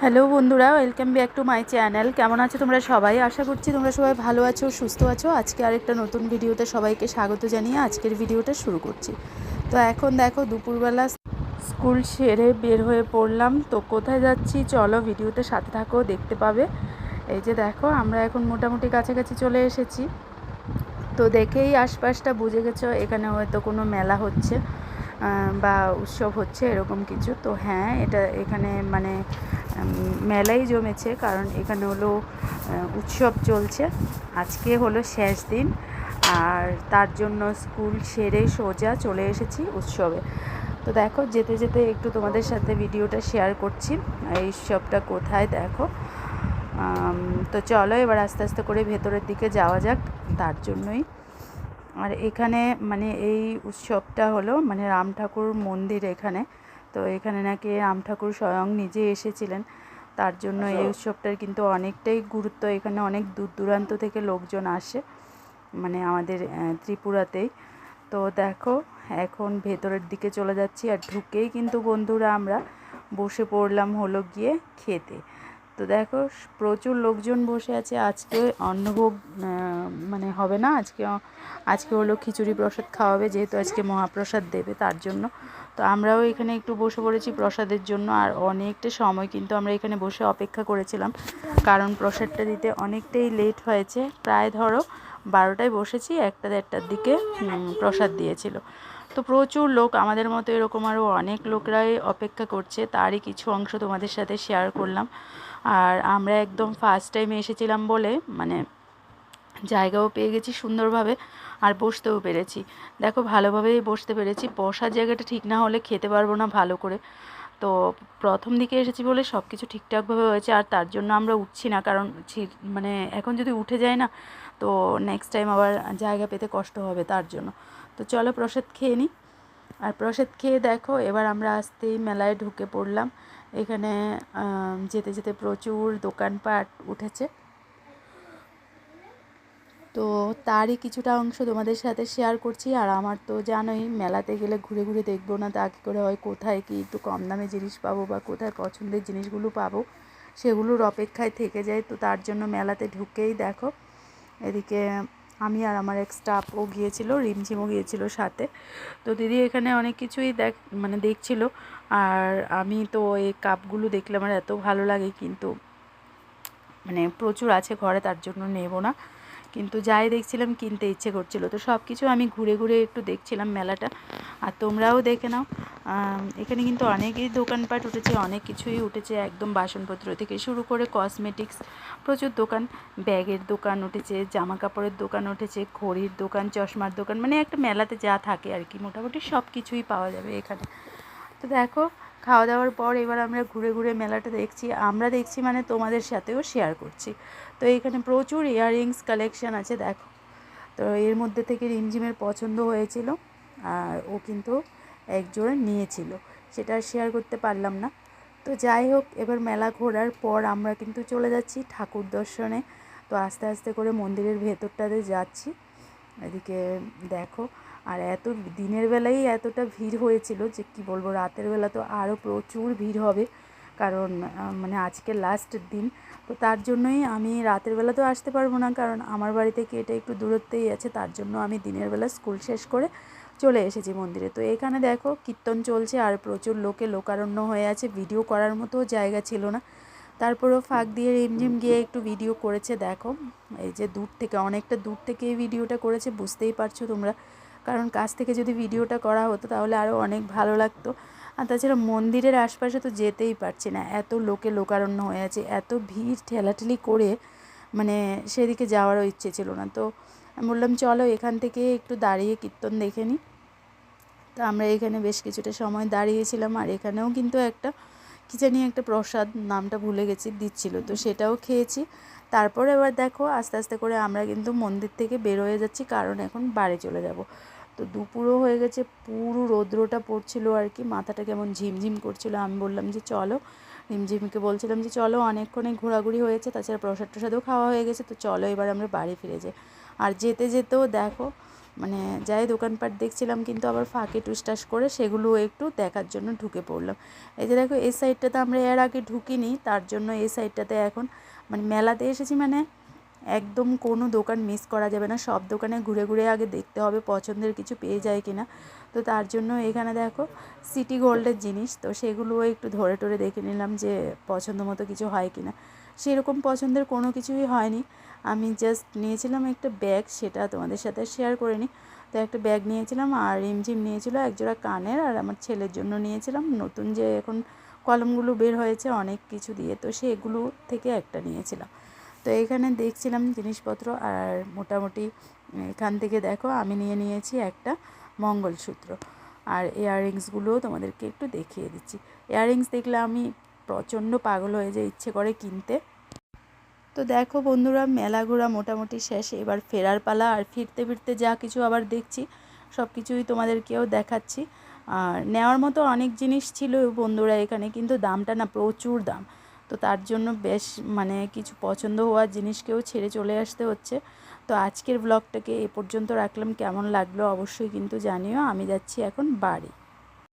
Hello বন্ধুরা, welcome back to my channel. কেমন আছো তোমরা সবাই? আশা করছি তোমরা সবাই ভালো আছো, সুস্থ আছো। আজকে আরেকটা নতুন ভিডিওতে সবাইকে স্বাগত জানিয়ে আজকের ভিডিওটা শুরু করছি। তো এখন দেখো দুপুরবেলা স্কুল সেরে বের হয়ে পড়লাম। তো কোথায় যাচ্ছি চলো ভিডিওতে সাথে থাকো, দেখতে পাবে। এই যে দেখো আমরা এখন মোটামুটি কাছাকাছি চলে এসেছি। তো দেখেই আশপাশটা বুঝে গেছো এখানে হয়তো কোনো মেলা হচ্ছে বা উৎসব হচ্ছে এরকম কিছু। তো হ্যাঁ, এখানে মানে মেলাই জমেছে, কারণ এখানে হলো উৎসব চলছে। আজকে হলো শেষ দিন, আর তার জন্য স্কুল সেরে সোজা চলে এসেছি উৎসবে। তো দেখো যেতে যেতে একটু তোমাদের সাথে ভিডিওটা শেয়ার করছি এই উৎসবটা কোথায় দেখো। তো চলো এবার আস্তে আস্তে করে ভেতরের দিকে যাওয়া যাক, তার জন্যই। আর এখানে মানে এই উৎসবটা হলো মানে রাম ঠাকুর মন্দির এখানে। তো এখানে নাকি রাম ঠাকুর স্বয়ং নিজে এসেছিলেন, তার জন্য এই উৎসবটার কিন্তু অনেকটাই গুরুত্ব। এখানে অনেক দূর দূরান্ত থেকে লোকজন আসে, মানে আমাদের ত্রিপুরাতেই। তো দেখো এখন ভেতরের দিকে চলে যাচ্ছি, আর ঢুকেই কিন্তু বন্ধুরা আমরা বসে পড়লাম হলো গিয়ে খেতে। তো দেখো প্রচুর লোকজন বসে আছে। আজকে অন্নভোগ মানে হবে না, আজকে হলো খিচুড়ি প্রসাদ খাওয়াবে, যেহেতু আজকে মহাপ্রসাদ দেবে তার জন্য। তো আমরাও এখানে একটু বসে পড়েছি প্রসাদের জন্য। আর অনেকটা সময় কিন্তু আমরা এখানে বসে অপেক্ষা করেছিলাম, কারণ প্রসাদটা দিতে অনেকটাই লেট হয়েছে। প্রায় ধরো 12টায় বসেছি, 1টা-1:30টার দিকে প্রসাদ দিয়েছিল। তো প্রচুর লোক, আমাদের মতো এরকম আরও অনেক লোকরাই অপেক্ষা করছে, তারই কিছু অংশ তোমাদের সাথে শেয়ার করলাম। আর আমরা একদম ফার্স্ট টাইমে এসেছিলাম বলে মানে জায়গাও পেয়ে গেছি সুন্দরভাবে, আর বসতেও পেরেছি। দেখো ভালোভাবেই বসতে পেরেছি। বসার জায়গাটা ঠিক না হলে খেতে পারবো না ভালো করে। তো প্রথম দিকে এসেছি বলে সব কিছু ঠিকঠাকভাবে হয়েছে, আর তার জন্য আমরা উঠছি না, কারণ মানে এখন যদি উঠে যায় না তো নেক্সট টাইম আবার জায়গা পেতে কষ্ট হবে, তার জন্য। তো চলো প্রসাদ খেয়ে নিই। আর প্রসাদ খেয়ে দেখো এবার আমরা আসতেই মেলায় ঢুকে পড়লাম। এখানে যেতে যেতে প্রচুর দোকানপাট উঠেছে। তো তারই কিছুটা অংশ তোমাদের সাথে শেয়ার করছি। আর আমার তো জানোই মেলাতে গেলে ঘুরে ঘুরে দেখবো না তা কী করে হয়, কোথায় কি একটু কম দামে জিনিস পাবো বা কোথায় পছন্দের জিনিসগুলো পাবো সেগুলোর অপেক্ষায় থেকে যায়। তো তার জন্য মেলাতে ঢুকেই দেখো এদিকে আমি আর আমার এক স্টাফও গিয়েছিল, রিমঝিমও গিয়েছিল সাথে। তো দিদি এখানে অনেক কিছুই মানে দেখছিল। আর আমি তো এই কাপগুলো দেখলে আমার এত ভালো লাগে, কিন্তু মানে প্রচুর আছে ঘরে, তার জন্য নেব না। কিন্তু যাই দেখছিলাম কিনতে ইচ্ছে করছিল। তো সব কিছু আমি ঘুরে ঘুরে একটু দেখছিলাম মেলাটা, আর তোমরাও দেখে নাও। এখানে কিন্তু অনেকই দোকানপাট উঠেছে, অনেক কিছুই উঠেছে, একদম বাসনপত্র থেকে শুরু করে কসমেটিক্স, প্রচুর দোকান। ব্যাগের দোকান উঠেছে, জামা কাপড়ের দোকান উঠেছে, ঘড়ির দোকান, চশমার দোকান, মানে একটা মেলাতে যা থাকে আর কি মোটামুটি সব কিছুই পাওয়া যাবে এখানে। তো দেখো খাওয়া দাওয়ার পর এবার আমরা ঘুরে ঘুরে মেলাটা দেখছি। আমরা দেখছি মানে তোমাদের সাথেও শেয়ার করছি। তো এখানে প্রচুর ইয়াররিংস কালেকশান আছে দেখো। তো এর মধ্যে থেকে রিমঝিমের পছন্দ হয়েছিল, আর ও কিন্তু এক জোড়া নিয়েছিল, সেটা শেয়ার করতে পারলাম না। তো যাই হোক, এবার মেলা ঘোরার পর আমরা কিন্তু চলে যাচ্ছি ঠাকুর দর্শনে। তো আস্তে আস্তে করে মন্দিরের ভেতরটাতে যাচ্ছি। এদিকে দেখো, আর দিনের বেলায় এতটা ভিড় হয়েছিল যে কি বলবো, রাতের বেলা তো আরও প্রচুর ভিড় হবে, কারণ মানে আজকে লাস্ট দিন। তো তার জন্যই আমি রাতের বেলা তো আসতে পারবো না, কারণ আমার বাড়ি থেকে এটা একটু দূরত্বেই আছে, তার জন্য আমি দিনের বেলা স্কুল শেষ করে চলে এসেছি মন্দিরে। তো এখানে দেখো কীর্তন চলছে, আর প্রচুর লোকারণ্য হয়ে আছে, ভিডিও করার মতো জায়গা ছিল না। তারপরেও ফাঁক দিয়ে রিমঝিম গিয়ে একটু ভিডিও করেছে দেখো। এই যে দূর থেকে, অনেকটা দূর থেকে এই ভিডিওটা করেছে, বুঝতেই পারছো তোমরা, কারণ কাছ থেকে যদি ভিডিওটা করা হতো তাহলে আরও অনেক ভালো লাগতো। আর তাছাড়া মন্দিরের আশপাশে তো যেতেই পারছি না, এত লোকারণ্য হয়ে আছে, এত ভিড় ঠেলাঠেলি করে মানে সেদিকে যাওয়ারও ইচ্ছে ছিল না। তো আমি বললাম চলো এখান থেকে একটু দাঁড়িয়ে কীর্তন দেখে নিই। তো আমরা এখানে বেশ কিছুটা সময় দাঁড়িয়েছিলাম, আর এখানেও কিন্তু একটা কী জানি একটা প্রসাদ, নামটা ভুলে গেছি, দিচ্ছিল, তো সেটাও খেয়েছি। তারপর এবার দেখো আস্তে আস্তে করে আমরা কিন্তু মন্দির থেকে বের হয়ে যাচ্ছি, কারণ এখন বাড়ি চলে যাব। তো দুপুরও হয়ে গেছে, পুরো রৌদ্রটা পড়ছিল আর কি, মাথাটা কেমন ঝিমঝিম করছিল। আমি বললাম যে চলো, রিমঝিমকে বলছিলাম যে চলো, অনেকক্ষণে ঘোরাঘুরি হয়েছে, তাছাড়া প্রসাদ টসাদও খাওয়া হয়ে গেছে, তো চলো এবার আমরা বাড়ি ফিরে যাই। আর যেতে যেতেও দেখো মানে যাই দোকানপাট দেখছিলাম, কিন্তু আবার ফাঁকে টুসটাস করে সেগুলো একটু দেখার জন্য ঢুকে পড়লাম। এই যে দেখো এই সাইডটাতে আমরা এর আগে ঢুকিনি, তার জন্য এই সাইডটাতে এখন মানে মেলাতে এসেছি মানে একদম কোনো দোকান মিস করা যাবে না, সব দোকানে ঘুরে ঘুরে আগে দেখতে হবে পছন্দের কিছু পেয়ে যায় কি না। তো তার জন্য এখানে দেখো সিটি গোল্ডের জিনিস, তো সেগুলোও একটু ধরে টরে দেখে নিলাম যে পছন্দ মতো কিছু হয় কি না। সেরকম পছন্দের কোনো কিছুই হয়নি, আমি জাস্ট নিয়েছিলাম একটা ব্যাগ, সেটা তোমাদের সাথে শেয়ার করে নিই। তো একটা ব্যাগ নিয়েছিলাম, আর রিমঝিম নিয়েছিল একজোড়া কানের, আর আমার ছেলের জন্য নিয়েছিলাম নতুন যে এখন কলমগুলো বের হয়েছে অনেক কিছু দিয়ে, তো সেগুলো থেকে একটা নিয়েছিলাম। তো এখানে দেখছিলাম জিনিসপত্র, আর মোটামুটি এখান থেকে দেখো আমি নিয়েছি একটা মঙ্গলসূত্র, আর ইয়াররিংসগুলোও তোমাদেরকে একটু দেখিয়ে দিচ্ছি। ইয়াররিংস দেখলে আমি প্রচণ্ড পাগল হয়ে যাই, ইচ্ছে করে কিনতে। তো দেখো বন্ধুরা, মেলা ঘোরা মোটামুটি শেষ, এবার ফেরার পালা। আর ফিরতে ফিরতে যা কিছু আবার দেখছি সব কিছুই তোমাদেরকেও দেখাচ্ছি। আর নেওয়ার মতো অনেক জিনিস ছিল বন্ধুরা এখানে, কিন্তু দামটা না প্রচুর দাম, তো তার জন্য বেশ মানে কিছু পছন্দ হওয়ার জিনিসকেও ছেড়ে চলে আসতে হচ্ছে। তো আজকের ব্লগটাকে এ পর্যন্ত রাখলাম, কেমন লাগলো অবশ্যই কিন্তু জানিও। আমি যাচ্ছি এখন বাড়ি।